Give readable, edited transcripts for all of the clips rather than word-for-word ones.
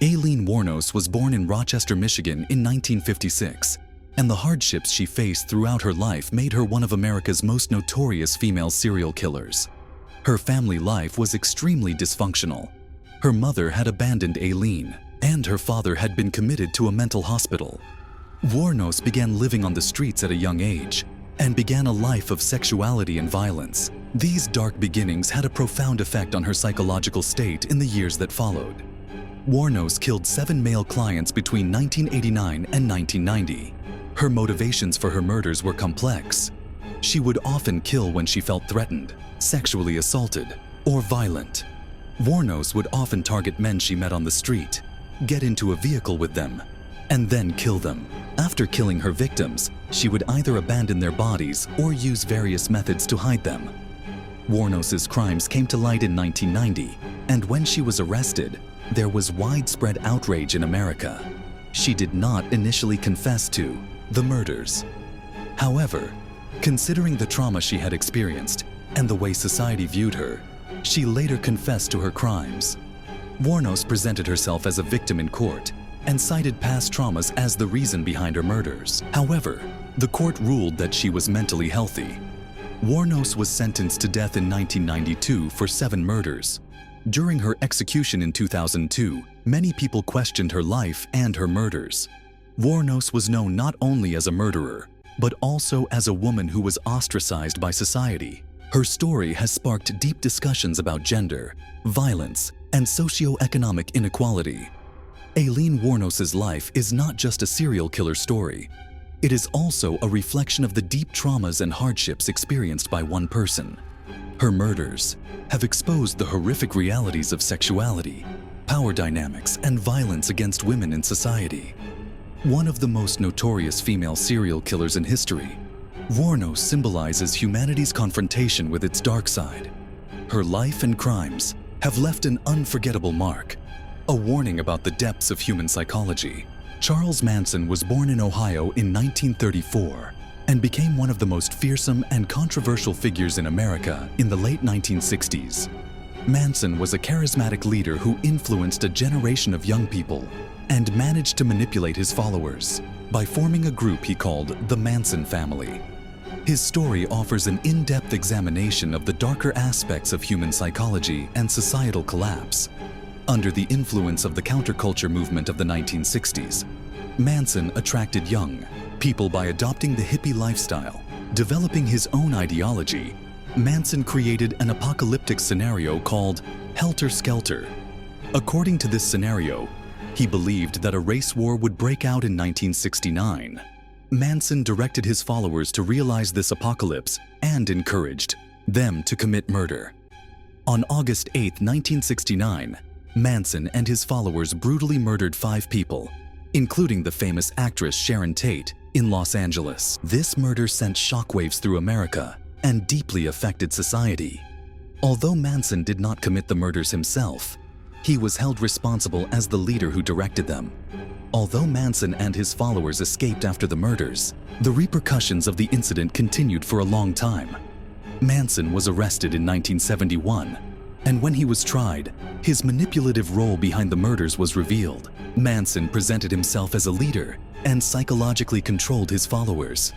Aileen Wuorno was born in Rochester, Michigan in 1956, and the hardships she faced throughout her life made her one of America's most notorious female serial killers. Her family life was extremely dysfunctional. Her mother had abandoned Aileen, and her father had been committed to a mental hospital. Wuorno began living on the streets at a young age and began a life of sexuality and violence. These dark beginnings had a profound effect on her psychological state in the years that followed. Wuorno killed 7 male clients between 1989 and 1990. Her motivations for her murders were complex. She would often kill when she felt threatened, sexually assaulted, or violent. Wuorno would often target men she met on the street, get into a vehicle with them, and then kill them. After killing her victims, she would either abandon their bodies or use various methods to hide them. Wuorno's crimes came to light in 1990, and when she was arrested, there was widespread outrage in America. She did not initially confess to the murders. However, considering the trauma she had experienced and the way society viewed her, she later confessed to her crimes. Wuorno presented herself as a victim in court and cited past traumas as the reason behind her murders. However, the court ruled that she was mentally healthy. Wuorno was sentenced to death in 1992 for 7 murders. During her execution in 2002, many people questioned her life and her murders. Wuorno was known not only as a murderer, but also as a woman who was ostracized by society. Her story has sparked deep discussions about gender, violence, and socioeconomic inequality. Aileen Wuorno's life is not just a serial killer story. It is also a reflection of the deep traumas and hardships experienced by one person. Her murders have exposed the horrific realities of sexuality, power dynamics, and violence against women in society. One of the most notorious female serial killers in history, Wuorno symbolizes humanity's confrontation with its dark side. Her life and crimes have left an unforgettable mark, a warning about the depths of human psychology. Charles Manson was born in Ohio in 1934 and became one of the most fearsome and controversial figures in America in the late 1960s. Manson was a charismatic leader who influenced a generation of young people and managed to manipulate his followers by forming a group he called the Manson family. His story offers an in-depth examination of the darker aspects of human psychology and societal collapse. Under the influence of the counterculture movement of the 1960s, Manson attracted young people by adopting the hippie lifestyle. Developing his own ideology, Manson created an apocalyptic scenario called Helter Skelter. According to this scenario, he believed that a race war would break out in 1969. Manson directed his followers to realize this apocalypse and encouraged them to commit murder. On August 8, 1969, Manson and his followers brutally murdered 5 people, including the famous actress Sharon Tate, in Los Angeles. This murder sent shockwaves through America and deeply affected society. Although Manson did not commit the murders himself, he was held responsible as the leader who directed them. Although Manson and his followers escaped after the murders, the repercussions of the incident continued for a long time. Manson was arrested in 1971, and when he was tried, his manipulative role behind the murders was revealed. Manson presented himself as a leader and psychologically controlled his followers.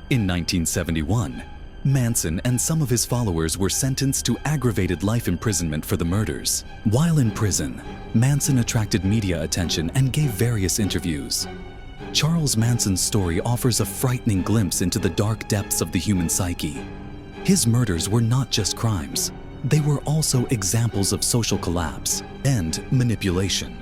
In 1971, Manson and some of his followers were sentenced to aggravated life imprisonment for the murders. While in prison, Manson attracted media attention and gave various interviews. Charles Manson's story offers a frightening glimpse into the dark depths of the human psyche. His murders were not just crimes, they were also examples of social collapse and manipulation.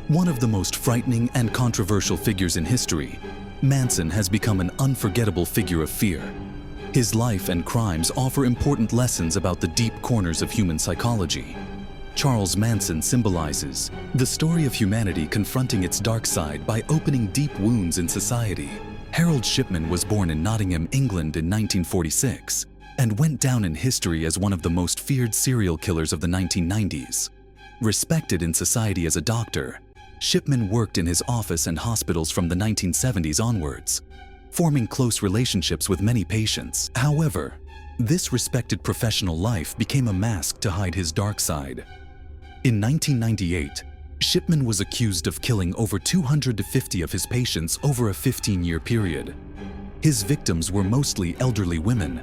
One of the most frightening and controversial figures in history, Manson has become an unforgettable figure of fear. His life and crimes offer important lessons about the deep corners of human psychology. Charles Manson symbolizes the story of humanity confronting its dark side by opening deep wounds in society. Harold Shipman was born in Nottingham, England in 1946 and went down in history as one of the most feared serial killers of the 1990s. Respected in society as a doctor, Shipman worked in his office and hospitals from the 1970s onwards, forming close relationships with many patients. However, this respected professional life became a mask to hide his dark side. In 1998, Shipman was accused of killing over 250 of his patients over a 15-year period. His victims were mostly elderly women,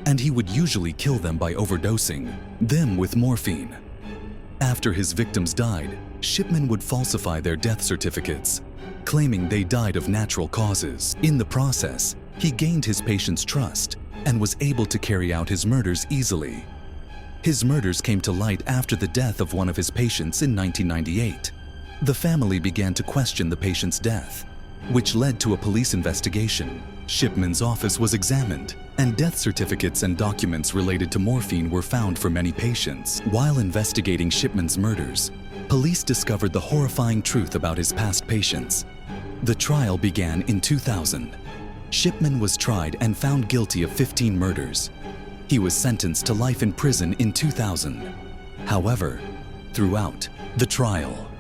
and he would usually kill them by overdosing them with morphine. After his victims died, Shipman would falsify their death certificates, claiming they died of natural causes. In the process, he gained his patients' trust and was able to carry out his murders easily. His murders came to light after the death of one of his patients in 1998. The family began to question the patient's death, which led to a police investigation. Shipman's office was examined, and death certificates and documents related to morphine were found for many patients. While investigating Shipman's murders, police discovered the horrifying truth about his past patients. The trial began in 2000. Shipman was tried and found guilty of 15 murders. He was sentenced to life in prison in 2000. However, throughout the trial,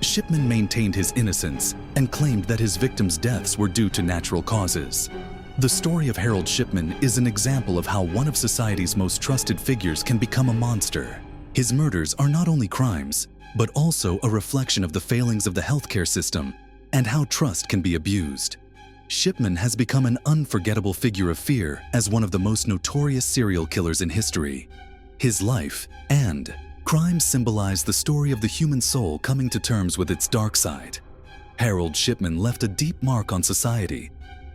Shipman maintained his innocence and claimed that his victims' deaths were due to natural causes. The story of Harold Shipman is an example of how one of society's most trusted figures can become a monster. His murders are not only crimes, but also a reflection of the failings of the healthcare system and how trust can be abused. Shipman has become an unforgettable figure of fear as one of the most notorious serial killers in history. His life and crimes symbolize the story of the human soul coming to terms with its dark side. Harold Shipman left a deep mark on society,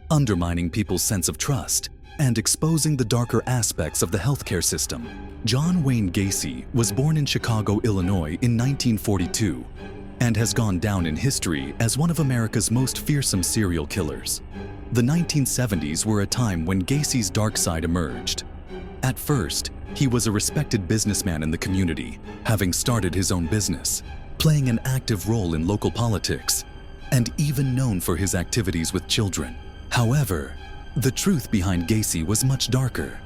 undermining people's sense of trust and exposing the darker aspects of the healthcare system. John Wayne Gacy was born in Chicago, Illinois in 1942 and has gone down in history as one of America's most fearsome serial killers. The 1970s were a time when Gacy's dark side emerged. At first, he was a respected businessman in the community, having started his own business, playing an active role in local politics, and even known for his activities with children. However, the truth behind Gacy was much darker.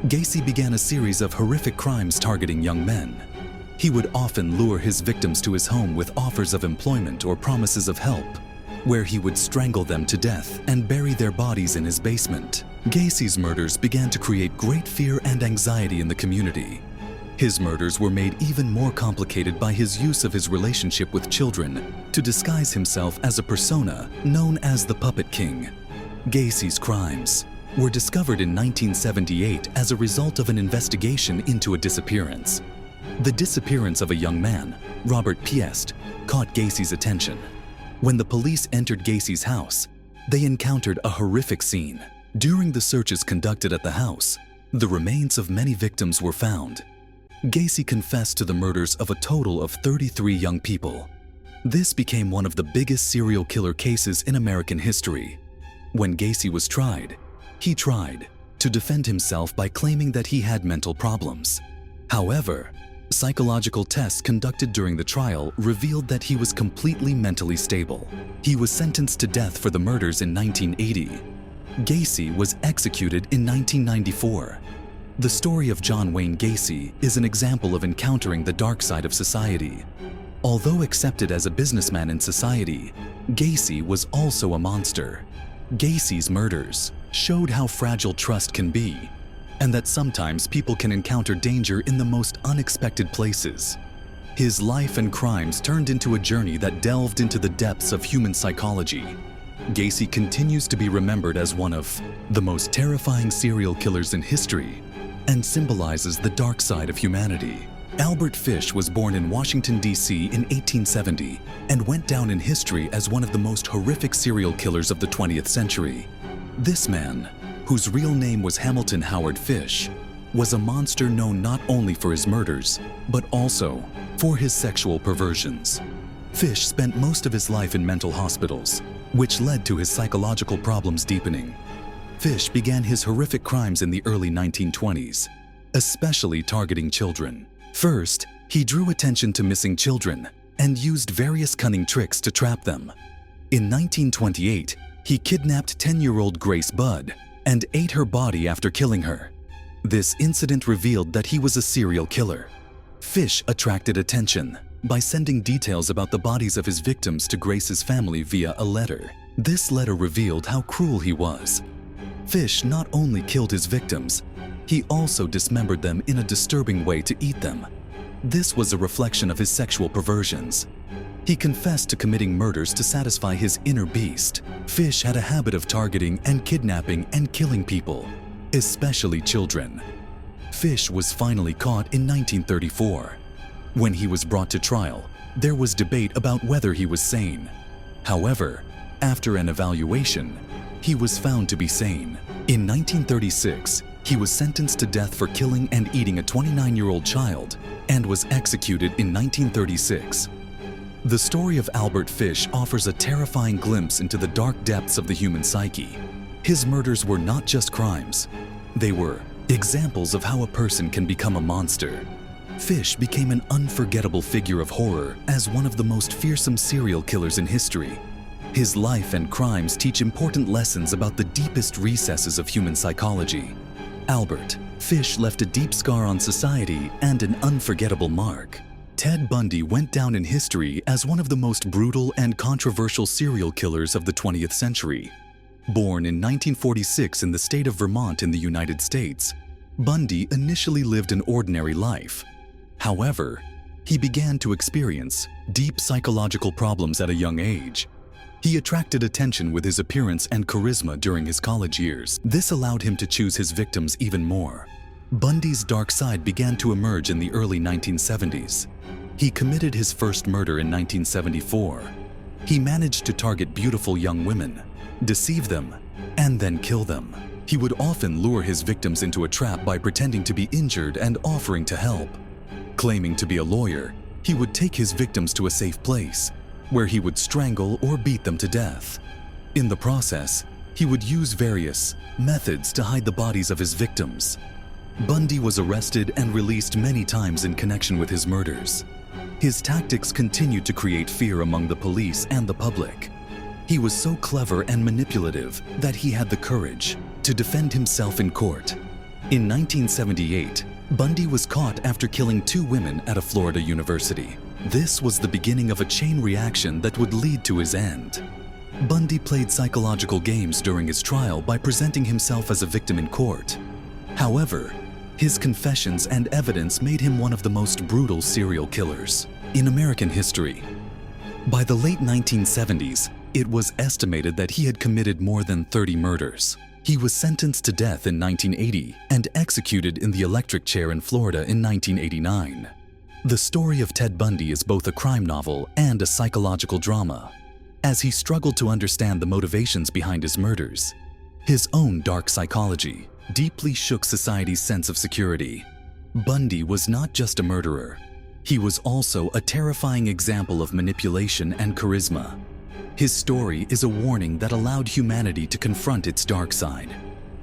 Gacy began a series of horrific crimes targeting young men. He would often lure his victims to his home with offers of employment or promises of help, where he would strangle them to death and bury their bodies in his basement. Gacy's murders began to create great fear and anxiety in the community. His murders were made even more complicated by his use of his relationship with children to disguise himself as a persona known as the Puppet King. Gacy's crimes were discovered in 1978 as a result of an investigation into a disappearance. The disappearance of a young man, Robert Piest, caught Gacy's attention. When the police entered Gacy's house, they encountered a horrific scene. During the searches conducted at the house, the remains of many victims were found. Gacy confessed to the murders of a total of 33 young people. This became one of the biggest serial killer cases in American history. When Gacy was tried, he tried to defend himself by claiming that he had mental problems. However, psychological tests conducted during the trial revealed that he was completely mentally stable. He was sentenced to death for the murders in 1980. Gacy was executed in 1994. The story of John Wayne Gacy is an example of encountering the dark side of society. Although accepted as a businessman in society, Gacy was also a monster. Gacy's murders showed how fragile trust can be, and that sometimes people can encounter danger in the most unexpected places. His life and crimes turned into a journey that delved into the depths of human psychology. Gacy continues to be remembered as one of the most terrifying serial killers in history and symbolizes the dark side of humanity. Albert Fish was born in Washington, D.C. in 1870 and went down in history as one of the most horrific serial killers of the 20th century. This man, whose real name was Hamilton Howard Fish, was a monster known not only for his murders, but also for his sexual perversions. Fish spent most of his life in mental hospitals, which led to his psychological problems deepening. Fish began his horrific crimes in the early 1920s, especially targeting children. First, he drew attention to missing children and used various cunning tricks to trap them. In 1928, he kidnapped 10-year-old Grace Budd and ate her body after killing her. This incident revealed that he was a serial killer. Fish attracted attention by sending details about the bodies of his victims to Grace's family via a letter. This letter revealed how cruel he was. Fish not only killed his victims, he also dismembered them in a disturbing way to eat them. This was a reflection of his sexual perversions. He confessed to committing murders to satisfy his inner beast. Fish had a habit of targeting and kidnapping and killing people, especially children. Fish was finally caught in 1934. When he was brought to trial, there was debate about whether he was sane. However, after an evaluation, he was found to be sane. In 1936, he was sentenced to death for killing and eating a 29-year-old child and was executed in 1936. The story of Albert Fish offers a terrifying glimpse into the dark depths of the human psyche. His murders were not just crimes. They were examples of how a person can become a monster. Fish became an unforgettable figure of horror as one of the most fearsome serial killers in history. His life and crimes teach important lessons about the deepest recesses of human psychology. Albert Fish left a deep scar on society and an unforgettable mark. Ted Bundy went down in history as one of the most brutal and controversial serial killers of the 20th century. Born in 1946 in the state of Vermont in the United States, Bundy initially lived an ordinary life. However, he began to experience deep psychological problems at a young age. He attracted attention with his appearance and charisma during his college years. This allowed him to choose his victims even more. Bundy's dark side began to emerge in the early 1970s. He committed his first murder in 1974. He managed to target beautiful young women, deceive them, and then kill them. He would often lure his victims into a trap by pretending to be injured and offering to help. Claiming to be a lawyer, he would take his victims to a safe place, where he would strangle or beat them to death. In the process, he would use various methods to hide the bodies of his victims. Bundy was arrested and released many times in connection with his murders. His tactics continued to create fear among the police and the public. He was so clever and manipulative that he had the courage to defend himself in court. In 1978, Bundy was caught after killing 2 women at a Florida university. This was the beginning of a chain reaction that would lead to his end. Bundy played psychological games during his trial by presenting himself as a victim in court. However, his confessions and evidence made him one of the most brutal serial killers in American history. By the late 1970s, it was estimated that he had committed more than 30 murders. He was sentenced to death in 1980 and executed in the electric chair in Florida in 1989. The story of Ted Bundy is both a crime novel and a psychological drama. As he struggled to understand the motivations behind his murders, his own dark psychology deeply shook society's sense of security. Bundy was not just a murderer. He was also a terrifying example of manipulation and charisma. His story is a warning that allowed humanity to confront its dark side.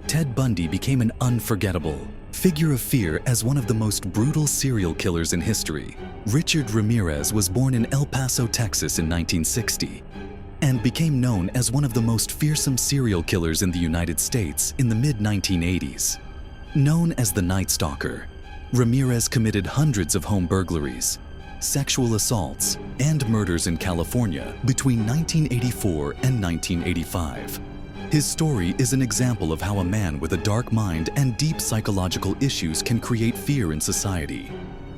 Ted Bundy became an unforgettable figure of fear as one of the most brutal serial killers in history. Richard Ramirez was born in El Paso, Texas in 1960 and became known as one of the most fearsome serial killers in the United States in the mid-1980s. Known as the Night Stalker, Ramirez committed hundreds of home burglaries, sexual assaults, and murders in California between 1984 and 1985. His story is an example of how a man with a dark mind and deep psychological issues can create fear in society.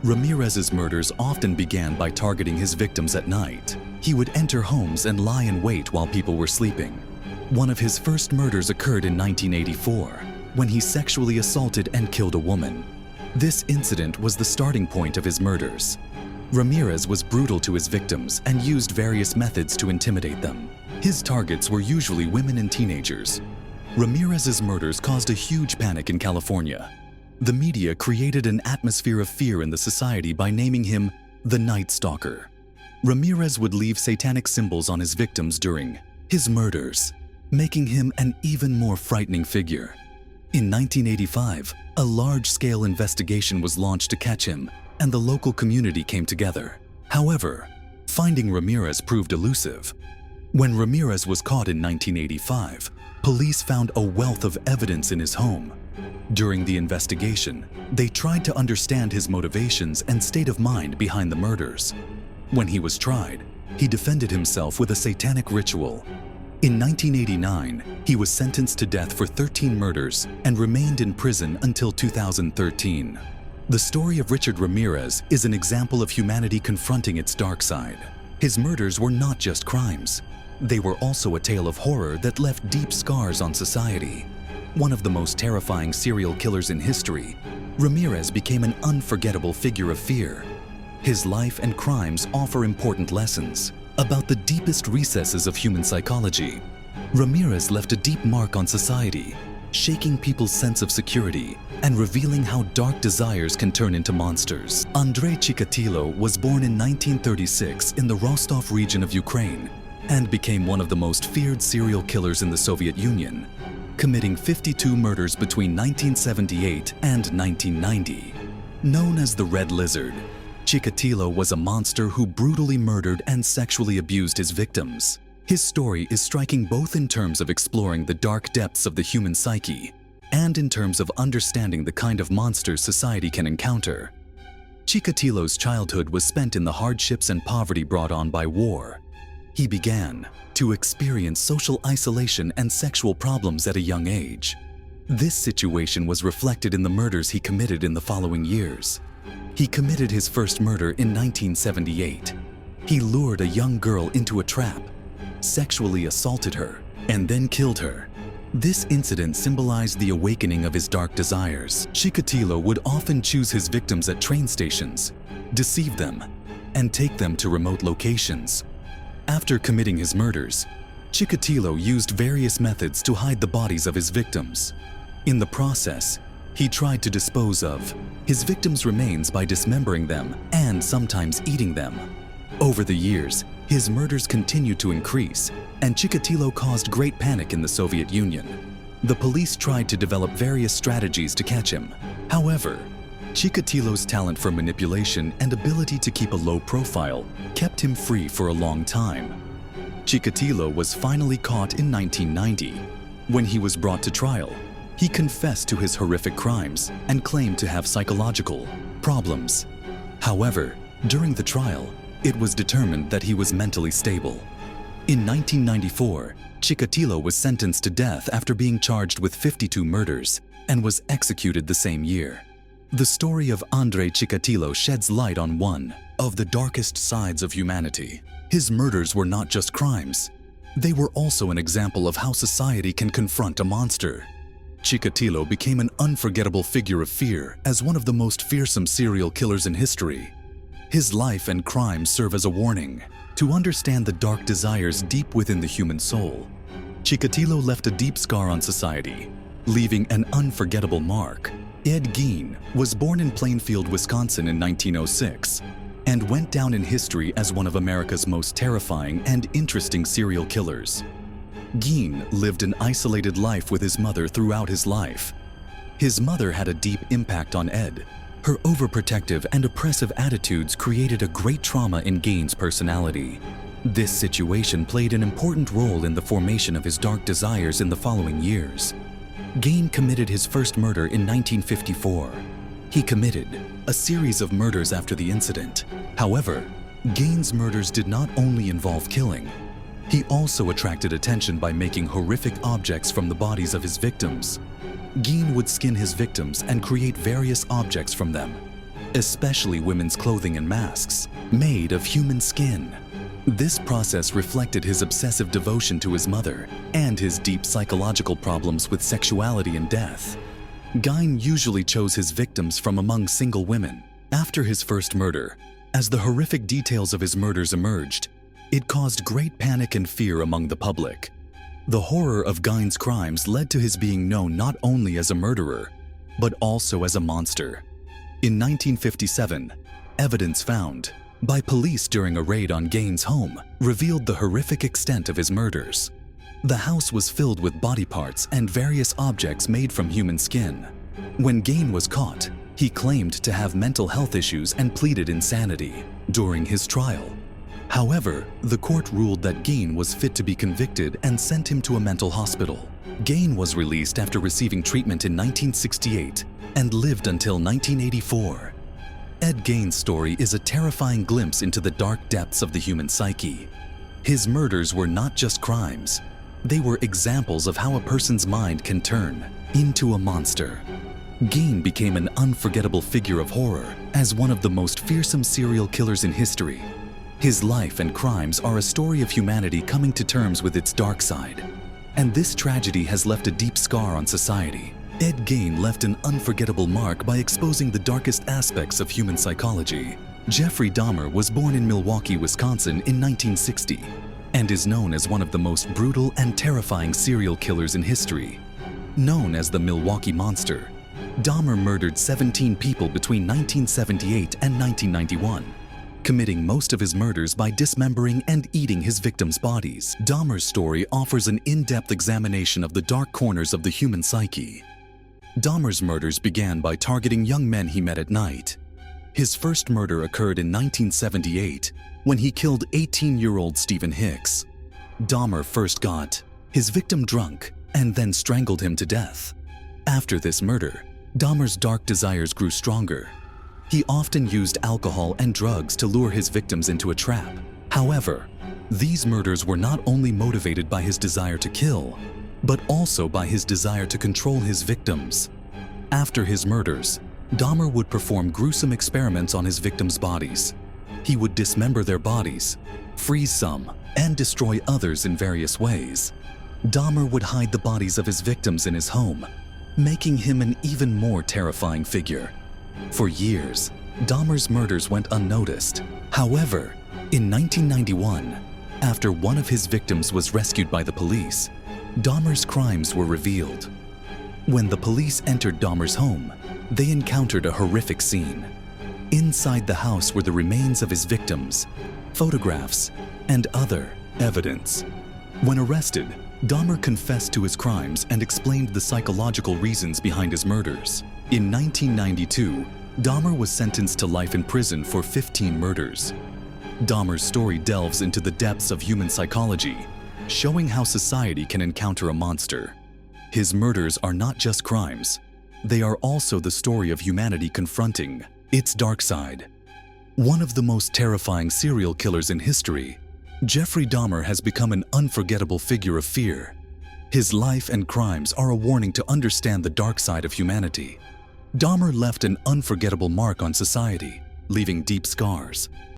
Ramirez's murders often began by targeting his victims at night. He would enter homes and lie in wait while people were sleeping. One of his first murders occurred in 1984, when he sexually assaulted and killed a woman. This incident was the starting point of his murders. Ramirez was brutal to his victims and used various methods to intimidate them. His targets were usually women and teenagers. Ramirez's murders caused a huge panic in California. The media created an atmosphere of fear in the society by naming him the Night Stalker. Ramirez would leave satanic symbols on his victims during his murders, making him an even more frightening figure. In 1985, a large-scale investigation was launched to catch him, and the local community came together. However, finding Ramirez proved elusive. When Ramirez was caught in 1985, police found a wealth of evidence in his home. During the investigation, they tried to understand his motivations and state of mind behind the murders. When he was tried, he defended himself with a satanic ritual. In 1989, he was sentenced to death for 13 murders and remained in prison until 2013. The story of Richard Ramirez is an example of humanity confronting its dark side. His murders were not just crimes. They were also a tale of horror that left deep scars on society. One of the most terrifying serial killers in history, Ramirez became an unforgettable figure of fear. His life and crimes offer important lessons about the deepest recesses of human psychology. Ramirez left a deep mark on society, shaking people's sense of security and revealing how dark desires can turn into monsters. Andrei Chikatilo was born in 1936 in the Rostov region of Ukraine and became one of the most feared serial killers in the Soviet Union, committing 52 murders between 1978 and 1990. Known as the Red Lizard, Chikatilo was a monster who brutally murdered and sexually abused his victims. His story is striking both in terms of exploring the dark depths of the human psyche and in terms of understanding the kind of monsters society can encounter. Chikatilo's childhood was spent in the hardships and poverty brought on by war. He began to experience social isolation and sexual problems at a young age. This situation was reflected in the murders he committed in the following years. He committed his first murder in 1978. He lured a young girl into a trap, sexually assaulted her, and then killed her. This incident symbolized the awakening of his dark desires. Chikatilo would often choose his victims at train stations, deceive them, and take them to remote locations. After committing his murders, Chikatilo used various methods to hide the bodies of his victims. In the process, he tried to dispose of his victims' remains by dismembering them and sometimes eating them. Over the years, his murders continued to increase, and Chikatilo caused great panic in the Soviet Union. The police tried to develop various strategies to catch him. However, Chikatilo's talent for manipulation and ability to keep a low profile kept him free for a long time. Chikatilo was finally caught in 1990. When he was brought to trial, he confessed to his horrific crimes and claimed to have psychological problems. However, during the trial, it was determined that he was mentally stable. In 1994, Chikatilo was sentenced to death after being charged with 52 murders and was executed the same year. The story of Andrei Chikatilo sheds light on one of the darkest sides of humanity. His murders were not just crimes. They were also an example of how society can confront a monster. Chikatilo became an unforgettable figure of fear as one of the most fearsome serial killers in history. His life and crimes serve as a warning to understand the dark desires deep within the human soul. Chikatilo left a deep scar on society, leaving an unforgettable mark. Ed Gein was born in Plainfield, Wisconsin in 1906 and went down in history as one of America's most terrifying and interesting serial killers. Gein lived an isolated life with his mother throughout his life. His mother had a deep impact on Ed. Her overprotective and oppressive attitudes created a great trauma in Gein's personality. This situation played an important role in the formation of his dark desires in the following years. Gein committed his first murder in 1954. He committed a series of murders after the incident. However, Gein's murders did not only involve killing. He also attracted attention by making horrific objects from the bodies of his victims. Gein would skin his victims and create various objects from them, especially women's clothing and masks, made of human skin. This process reflected his obsessive devotion to his mother and his deep psychological problems with sexuality and death. Gein usually chose his victims from among single women. After his first murder, as the horrific details of his murders emerged, it caused great panic and fear among the public. The horror of Gein's crimes led to his being known not only as a murderer, but also as a monster. In 1957, evidence found by police during a raid on Gein's home revealed the horrific extent of his murders. The house was filled with body parts and various objects made from human skin. When Gein was caught, he claimed to have mental health issues and pleaded insanity during his trial. However, the court ruled that Gein was fit to be convicted and sent him to a mental hospital. Gein was released after receiving treatment in 1968 and lived until 1984. Ed Gein's story is a terrifying glimpse into the dark depths of the human psyche. His murders were not just crimes. They were examples of how a person's mind can turn into a monster. Gein became an unforgettable figure of horror as one of the most fearsome serial killers in history. His life and crimes are a story of humanity coming to terms with its dark side. And this tragedy has left a deep scar on society. Ed Gein left an unforgettable mark by exposing the darkest aspects of human psychology. Jeffrey Dahmer was born in Milwaukee, Wisconsin in 1960 and is known as one of the most brutal and terrifying serial killers in history. Known as the Milwaukee Monster, Dahmer murdered 17 people between 1978 and 1991, committing most of his murders by dismembering and eating his victims' bodies. Dahmer's story offers an in-depth examination of the dark corners of the human psyche. Dahmer's murders began by targeting young men he met at night. His first murder occurred in 1978 when he killed 18-year-old Stephen Hicks. Dahmer first got his victim drunk and then strangled him to death. After this murder, Dahmer's dark desires grew stronger. He often used alcohol and drugs to lure his victims into a trap. However, these murders were not only motivated by his desire to kill, but also by his desire to control his victims. After his murders, Dahmer would perform gruesome experiments on his victims' bodies. He would dismember their bodies, freeze some, and destroy others in various ways. Dahmer would hide the bodies of his victims in his home, making him an even more terrifying figure. For years, Dahmer's murders went unnoticed. However, in 1991, after one of his victims was rescued by the police, Dahmer's crimes were revealed. When the police entered Dahmer's home, they encountered a horrific scene. Inside the house were the remains of his victims, photographs, and other evidence. When arrested, Dahmer confessed to his crimes and explained the psychological reasons behind his murders. In 1992, Dahmer was sentenced to life in prison for 15 murders. Dahmer's story delves into the depths of human psychology, showing how society can encounter a monster. His murders are not just crimes, they are also the story of humanity confronting its dark side. One of the most terrifying serial killers in history, Jeffrey Dahmer has become an unforgettable figure of fear. His life and crimes are a warning to understand the dark side of humanity. Dahmer left an unforgettable mark on society, leaving deep scars.